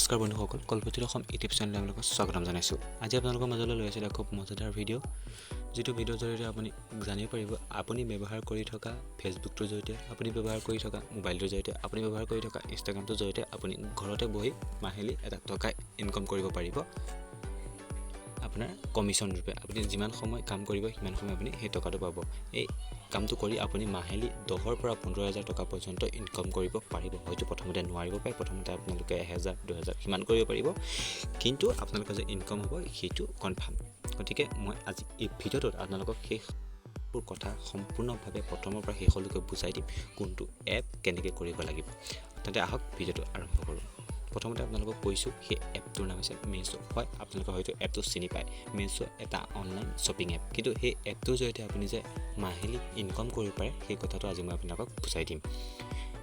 নমস্কাৰ বন্ধুসকল, কল্পতৰু অসম ইউটিউব চেনেললৈ আপোনালোকক স্বাগতম জনাইছোঁ। আজি আপোনালোকৰ মাজলৈ লৈ আহিছোঁ খুব মজাদাৰ ভিডিঅ', যিটো ভিডিঅ'ৰ জৰিয়তে আপুনি জানিব পাৰিব আপুনি ব্যৱহাৰ কৰি থকা ফেচবুকটোৰ জৰিয়তে, আপুনি ব্যৱহাৰ কৰি থকা মোবাইলটোৰ জৰিয়তে, আপুনি ব্যৱহাৰ কৰি থকা ইনষ্টাগ্ৰামটোৰ জৰিয়তে আপুনি ঘৰতে বহি মাহিলী এটা টকা ইনকাম কৰিব পাৰিব। আপোনাৰ কমিশ্যন ৰূপে আপুনি যিমান সময় কাম কৰিব সিমান সময় আপুনি সেই টকাটো পাব। এই কামটো কৰি আপুনি মাহিলী 10,000 পৰা 15,000 টকা পৰ্যন্ত ইনকাম কৰিব পাৰিব। হয়তো প্ৰথমতে নোৱাৰিব পাৰে, প্ৰথমতে আপোনালোকে 1,000 2,000 সিমান কৰিব পাৰিব, কিন্তু আপোনালোকৰ যে ইনকাম হ'ব সেইটো কনফাৰ্ম। গতিকে মই আজি এই ভিডিঅ'টোত আপোনালোকক সেই কথা সম্পূৰ্ণভাৱে প্ৰথমৰ পৰা শেষলৈকে বুজাই দিম, কোনটো এপ কেনেকৈ কৰিব লাগিব। তেন্তে আহক ভিডিঅ'টো আৰম্ভ কৰোঁ। প্ৰথমতে আপোনালোকক কৈছোঁ সেই এপটোৰ নাম হৈছে মিছো। হয়, আপোনালোকে হয়তো এপটো চিনি পায়। মিছো এটা অনলাইন শ্বপিং এপ, কিন্তু সেই এপটোৰ জৰিয়তে আপুনি যে মাহিলী ইনকাম কৰিব পাৰে সেই কথাটো আজি মই আপোনালোকক বুজাই দিম।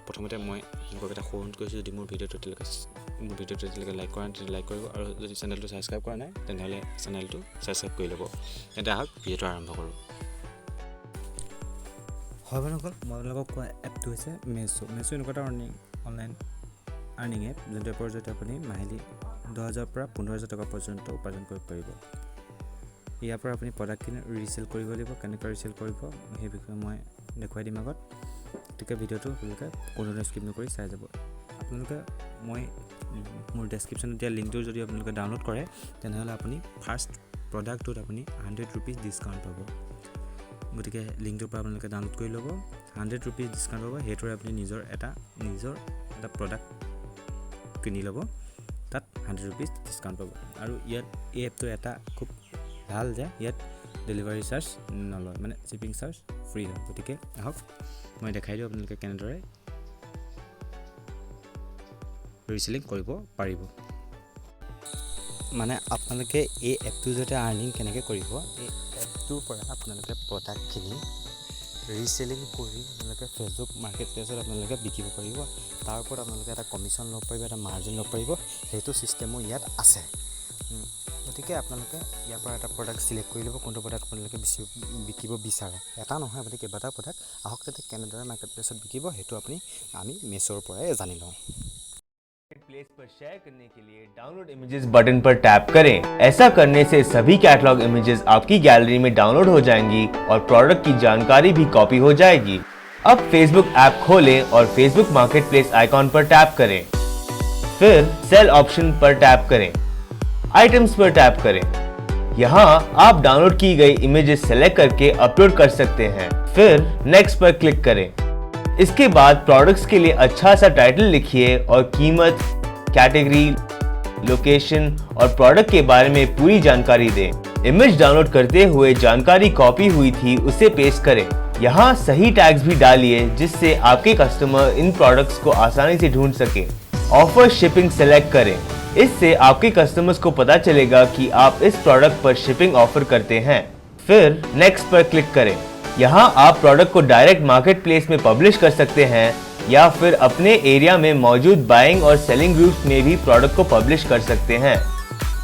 প্ৰথমতে মই আপোনালোকক এটা সৰু অনুৰোধ কৰিছোঁ, যদি মোৰ ভিডিঅ'টো এতিয়ালৈকে লাইক কৰা নাই তেন্তে লাইক কৰিব, আৰু যদি চেনেলটো ছাবস্ক্ৰাইব কৰা নাই তেনেহ'লে চেনেলটো ছাবস্ক্ৰাইব কৰি ল'ব। তেন্তে আহক ভিডিঅ'টো আৰম্ভ কৰোঁ। হয় বন্ধুসকল, মই আপোনালোকক কোৱা এপটো হৈছে মিছো। মিছো এনেকুৱা এটা অনলাইন আৰ্নিং এপ, যোনটো এপৰ জৰিয়তে আপুনি মাহিলী 10,000 পৰা 15,000 টকা পৰ্যন্ত উপাৰ্জন কৰিব পাৰিব। ইয়াৰ পৰা আপুনি প্ৰডাক্টখিনি ৰিচেল কৰিব লাগিব। কেনেকৈ ৰিচেল কৰিব সেই বিষয়ে মই দেখুৱাই দিম আগত। গতিকে ভিডিঅ'টো আপোনালোকে কোনো স্কিপ নকৰি চাই যাব। আপোনালোকে মই মোৰ ডেছক্ৰিপশ্যনত দিয়া লিংকটোৰ যদি আপোনালোকে ডাউনলোড কৰে তেনেহ'লে আপুনি ফাৰ্ষ্ট প্ৰডাক্টটোত আপুনি 100 ৰুপিজ ডিছকাউণ্ট পাব। গতিকে লিংকটোৰ পৰা আপোনালোকে ডাউনলোড কৰি ল'ব, 100 ৰুপিজ ডিছকাউণ্ট পাব। সেইটোৰে আপুনি নিজৰ এটা প্ৰডাক্ট কিনি ল'ব, তাত 100 ৰুপিজ ডিছকাউণ্ট পাব। আৰু ইয়াত এই এপটোৰ এটা খুব ভাল যে ইয়াত ডেলিভাৰী চাৰ্জ নলয়, মানে শ্বিপিং চাৰ্জ ফ্ৰী হয়। গতিকে আহক মই দেখাই দিওঁ আপোনালোকে কেনেদৰে ৰিচেলিং কৰিব পাৰিব। মানে আপোনালোকে এই এপটোৰ জৰিয়তে আৰ্নিং কেনেকৈ কৰিব, এই এপটোৰ পৰা আপোনালোকে প্ৰডাক্টখিনি ৰিচেলিং কৰি আপোনালোকে ফেচবুক মাৰ্কেট প্লেচত আপোনালোকে বিকিব পাৰিব। তাৰ ওপৰত আপোনালোকে এটা কমিশ্যন ল'ব পাৰিব, এটা মাৰ্জিন ল'ব পাৰিব। সেইটো ছিষ্টেমো ইয়াত আছে। গতিকে আপোনালোকে ইয়াৰ পৰা এটা প্ৰডাক্ট চিলেক্ট কৰি ল'ব, কোনটো প্ৰডাক্ট আপোনালোকে বিকিব বিচাৰে। এটা নহয়, আপুনি কেইবাটা প্ৰডাক্ট আহক তাতে কেনেদৰে মাৰ্কেট প্লেচত বিকিব সেইটো আমি মিছোৰ পৰাই জানি লওঁ। प्लेस पर शेयर करने के लिए डाउनलोड इमेजेस बटन पर टैप करें। ऐसा करने से सभी कैटलॉग इमेजेस आपकी गैलरी में डाउनलोड हो जाएंगी और प्रोडक्ट की जानकारी भी कॉपी हो जाएगी। अब फेसबुक ऐप खोलें और फेसबुक मार्केट प्लेस आइकॉन पर टैप करें। फिर सेल ऑप्शन पर टैप करें, आइटम्स पर टैप करें। यहाँ आप डाउनलोड की गई इमेजेस सेलेक्ट करके अपलोड कर सकते हैं। फिर नेक्स्ट पर क्लिक करें। इसके बाद प्रोडक्ट्स के लिए अच्छा सा टाइटल लिखिए और कीमत, कैटेगरी, लोकेशन और प्रोडक्ट के बारे में पूरी जानकारी दें। इमेज डाउनलोड करते हुए जानकारी कॉपी हुई थी उसे पेस्ट करें। यहाँ सही टैग्स भी डालिए जिससे आपके कस्टमर इन प्रोडक्ट्स को आसानी से ढूंढ सके। ऑफर शिपिंग सेलेक्ट करें, इससे आपके कस्टमर्स को पता चलेगा कि आप इस प्रोडक्ट पर शिपिंग ऑफर करते हैं। फिर नेक्स्ट पर क्लिक करें। यहाँ आप प्रोडक्ट को डायरेक्ट मार्केट प्लेस में पब्लिश कर सकते हैं या फिर अपने एरिया में मौजूद बाइंग और सेलिंग ग्रुप्स में भी प्रोडक्ट को पब्लिश कर सकते हैं।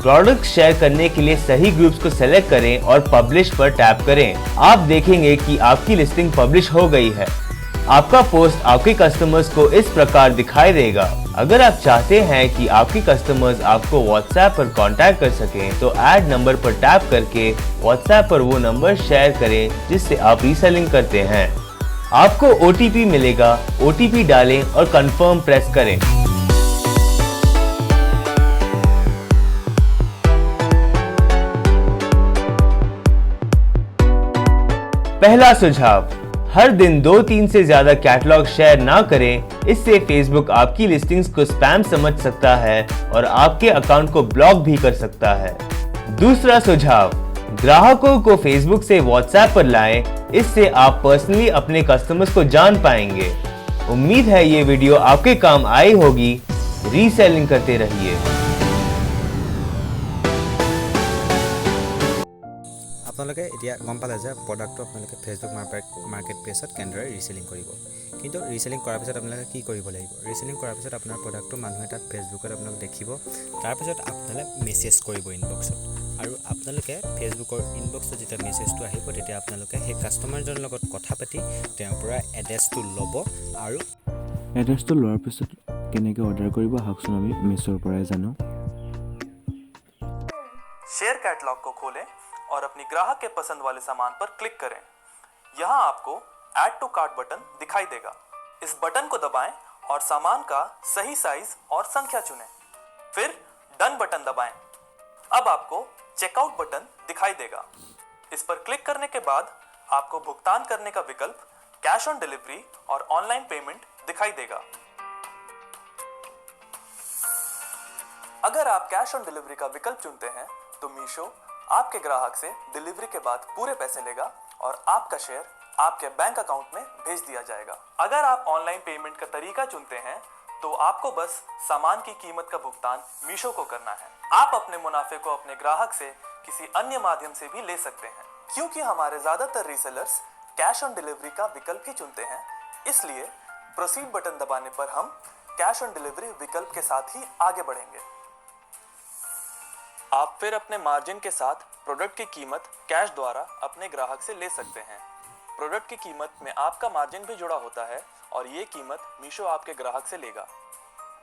प्रोडक्ट शेयर करने के लिए सही ग्रुप्स को सेलेक्ट करें और पब्लिश पर टैप करें। आप देखेंगे कि आपकी लिस्टिंग पब्लिश हो गई है। आपका पोस्ट आपके कस्टमर्स को इस प्रकार दिखाई देगा। अगर आप चाहते हैं कि आपके कस्टमर्स आपको व्हाट्सएप पर कांटेक्ट कर सकें तो ऐड नंबर पर टैप करके व्हाट्सएप पर वो नंबर शेयर करें जिससे आप रीसेलिंग करते हैं। आपको OTP मिलेगा, OTP डालें और कंफर्म प्रेस करें। पहला सुझाव, हर दिन 2-3 से ज्यादा कैटलॉग शेयर ना करें, इससे फेसबुक आपकी लिस्टिंग्स को स्पैम समझ सकता है और आपके अकाउंट को ब्लॉक भी कर सकता है। दूसरा सुझाव, ग्राहकों को फेसबुक से व्हाट्सएप पर लाएं, इससे आप पर्सनली अपने कस्टमर्स को जान पाएंगे। उम्मीद है ये वीडियो आपके काम आई होगी। रीसेलिंग करते रहिए। আপোনালোকে এতিয়া গম পালে যে প্ৰডাক্টটো আপোনালোকে ফেচবুক মাৰ্কেট প্লেচত কেনেদৰে ৰিচেলিং কৰিব। কিন্তু ৰিচেলিং কৰাৰ পিছত আপোনালোকে কি কৰিব লাগিব, ৰিচেলিং কৰাৰ পিছত আপোনাৰ প্ৰডাক্টটো মানুহে তাত ফেচবুকত আপোনালোকে দেখিব। তাৰপিছত আপোনালোকে মেছেজ কৰিব ইনবক্সত, আৰু আপোনালোকে ফেচবুকৰ ইনবক্সত যেতিয়া মেছেজটো আহিব তেতিয়া আপোনালোকে সেই কাষ্টমাৰজনৰ লগত কথা পাতি তেওঁৰ পৰা এড্ৰেছটো ল'ব, আৰু এড্ৰেছটো লোৱাৰ পিছত কেনেকৈ অৰ্ডাৰ কৰিব আহকচোন আমি মিছোৰ পৰাই জানো। शेयर कैटलॉग को खोलें और अपनी ग्राहक के पसंद वाले सामान पर क्लिक करें। यहाँ आपको ऐड टू कार्ट बटन दिखाई देगा। इस बटन को दबाएं और सामान का सही साइज और संख्या चुनें। फिर डन बटन दबाएं। अब आपको चेकआउट बटन दिखाई देगा। इस पर क्लिक करने के बाद आपको भुगतान करने का विकल्प कैश ऑन डिलीवरी और ऑनलाइन पेमेंट दिखाई देगा। अगर आप कैश ऑन डिलीवरी का विकल्प चुनते हैं तो मीशो आपके ग्राहक से डिलीवरी के बाद पूरे पैसे लेगा और आपका शेयर आपके बैंक अकाउंट में भेज दिया जाएगा। अगर आप ऑनलाइन पेमेंट का तरीका चुनते हैं तो आपको बस सामान की कीमत का भुगतान मीशो को करना है। आप अपने मुनाफे को अपने ग्राहक से किसी अन्य माध्यम से भी ले सकते हैं। क्योंकि हमारे ज्यादातर रीसेलर्स कैश ऑन डिलीवरी का विकल्प ही चुनते हैं, इसलिए प्रोसीड बटन दबाने पर हम कैश ऑन डिलीवरी विकल्प के साथ ही आगे बढ़ेंगे। आप फिर अपने मार्जिन के साथ प्रोडक्ट की कीमत कैश द्वारा अपने ग्राहक से ले सकते हैं। प्रोडक्ट की कीमत में आपका मार्जिन भी जुड़ा होता है और ये कीमत मीशो आपके ग्राहक से लेगा।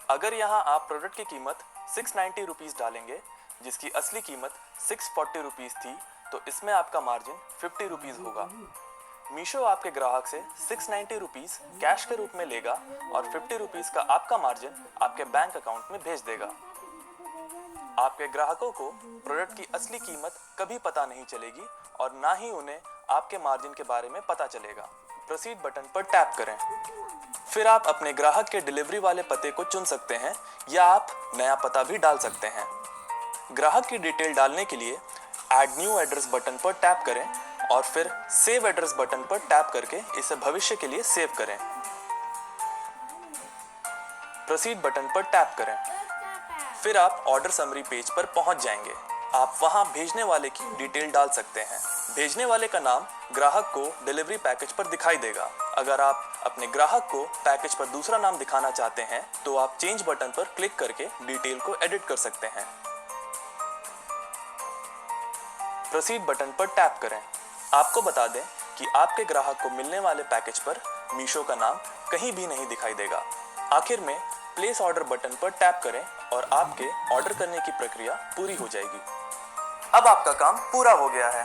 अगर यहाँ आप प्रोडक्ट की कीमत 690 रुपीज़ डालेंगे, जिसकी असली कीमत 640 रुपीज़ थी, तो इसमें आपका मार्जिन 50 रुपीज़ होगा। मीशो आपके ग्राहक से 690 रुपीज़ कैश के रूप में लेगा और 50 रुपीज़ का आपका मार्जिन आपके बैंक अकाउंट में भेज देगा। आपके ग्राहकों को प्रोडक्ट की असली कीमत कभी पता नहीं चलेगी और ना ही उन्हें आपके मार्जिन के बारे में पता चलेगा। प्रोसीड बटन पर टैप करें। फिर आप अपने ग्राहक के डिलीवरी वाले पते को चुन सकते हैं या आप नया पता भी डाल सकते हैं। ग्राहक की डिटेल डालने के लिए ऐड न्यू एड्रेस बटन पर टैप करें और फिर सेव एड्रेस बटन पर टैप करके इसे भविष्य के लिए सेव करें। प्रोसीड बटन पर टैप करें। फिर आप ऑर्डर समरी पेज पर पहुंच जाएंगे। आप वहां भेजने वाले की डिटेल डाल सकते हैं। भेजने वाले का नाम ग्राहक को डिलीवरी पैकेज पर दिखाई देगा। अगर आप अपने ग्राहक को पैकेज पर दूसरा नाम दिखाना चाहते हैं तो आप चेंज बटन पर क्लिक करके डिटेल को एडिट कर सकते हैं। प्रोसीड बटन पर टैप करें। आपको बता दें कि आपके ग्राहक को मिलने वाले पैकेज पर मीशो का नाम कहीं भी नहीं दिखाई देगा। आखिर में प्लेस ऑर्डर बटन पर टैप करें और आपके ऑर्डर करने की प्रक्रिया पूरी हो जाएगी। अब आपका काम पूरा हो गया है।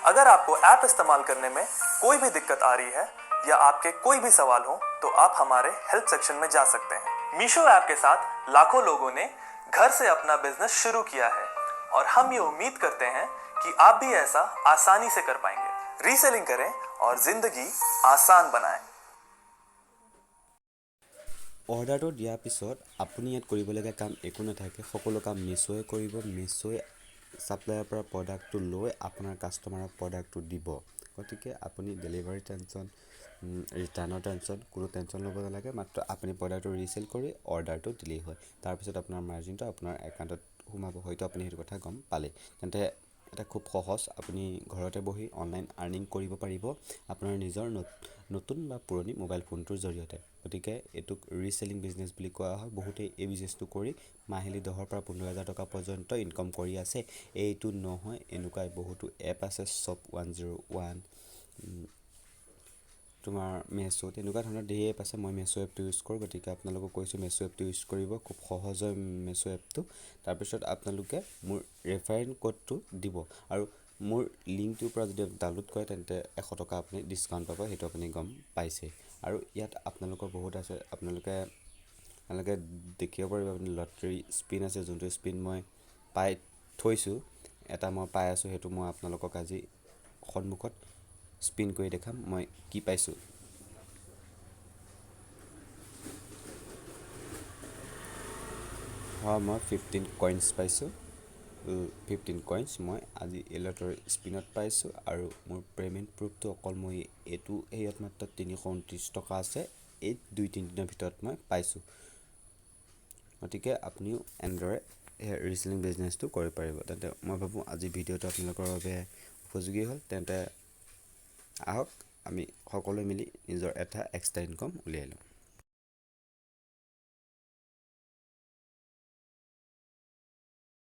अगर आपको ऐप इस्तेमाल करने में कोई भी दिक्कत आ रही है या आपके कोई भी सवाल हो तो आप हमारे हेल्प सेक्शन में जा सकते हैं। मीशो ऐप के साथ लाखों लोगों ने घर से अपना बिजनेस शुरू किया है और हम ये उम्मीद करते हैं कि आप भी ऐसा आसानी से कर पाएंगे। रीसेलिंग करें और जिंदगी आसान बनाएं। অৰ্ডাৰটো দিয়াৰ পিছত আপুনি ইয়াত কৰিবলগীয়া কাম একো নাথাকে। সকলো কাম মিছোৱে কৰিব। মিছোৱে ছাপ্লায়াৰৰ পৰা প্ৰডাক্টটো লৈ আপোনাৰ কাষ্টমাৰক প্ৰডাক্টটো দিব। গতিকে আপুনি ডেলিভাৰী টেনশ্যন, ৰিটাৰ্ণৰ টেনশ্যন কোনো টেনশ্যন ল'ব নালাগে। মাত্ৰ আপুনি প্ৰডাক্টটো ৰিচেল কৰি অৰ্ডাৰটো দিলেই হয়। তাৰপিছত আপোনাৰ মাৰ্জিনটো আপোনাৰ একাউণ্টত সোমাব। হয়তো আপুনি সেইটো কথা গম পালে। তেন্তে এটা খুব সহজ, আপুনি ঘৰতে বহি অনলাইন আৰ্নিং কৰিব পাৰিব আপোনাৰ নিজৰ নতুন বা পুৰণি মোবাইল ফোনটোৰ জৰিয়তে। গতিকে এইটোক ৰিচেলিং বিজনেছ বুলি কোৱা হয়। বহুতেই এই বিজনেছটো কৰি মাহিলী 10,000 পৰা 15,000 টকা পৰ্যন্ত ইনকম কৰি আছে। এইটো নহয়, এনেকুৱা বহুতো এপ আছে, শ্বপ 101, তোমাৰ মেছো, তেনেকুৱা ধৰণৰ ধেৰ এপ আছে। মই মেছো এপটো ইউজ কৰোঁ, গতিকে আপোনালোকক কৈছোঁ মেছো এপটো ইউজ কৰিব। খুব সহজ হয় মেছো এপটো। তাৰপিছত আপোনালোকে মোৰ ৰেফাৰেল কোডটো দিব আৰু মোৰ লিংকটোৰ পৰা যদি ডাউনলোড কৰে তেন্তে 100 টকা আপুনি ডিছকাউণ্ট পাব। সেইটো আপুনি গম পাইছে। আৰু ইয়াত আপোনালোকৰ বহুত আছে। আপোনালোকে দেখিব পাৰিব, আপুনি লটাৰী স্পিন আছে, যোনটো স্পিন মই পাই থৈছোঁ। এটা মই পাই আছোঁ, সেইটো মই আপোনালোকক আজি সন্মুখত স্পিন কৰি দেখাম মই কি পাইছোঁ। হয়, মই 15 কইনছ পাইছোঁ। 15 কইনছ মই আজি এই লটাৰী স্পিনত পাইছোঁ। আৰু মোৰ পে'মেণ্ট প্ৰুফটো অকল মই এইটো হেৰিয়ত মাত্ৰ 329 টকা আছে। এই 2-3 দিনৰ ভিতৰত মই পাইছোঁ। গতিকে আপুনিও এনেদৰে ৰিচেলিং বিজনেছটো কৰিব পাৰিব। তেন্তে মই ভাবোঁ আজি ভিডিঅ'টো আপোনালোকৰ বাবে উপযোগী হ'ল। তেন্তে আহক আমি সকলোৱে মিলি নিজৰ এটা এক্সট্ৰা ইনকম উলিয়াই লওঁ।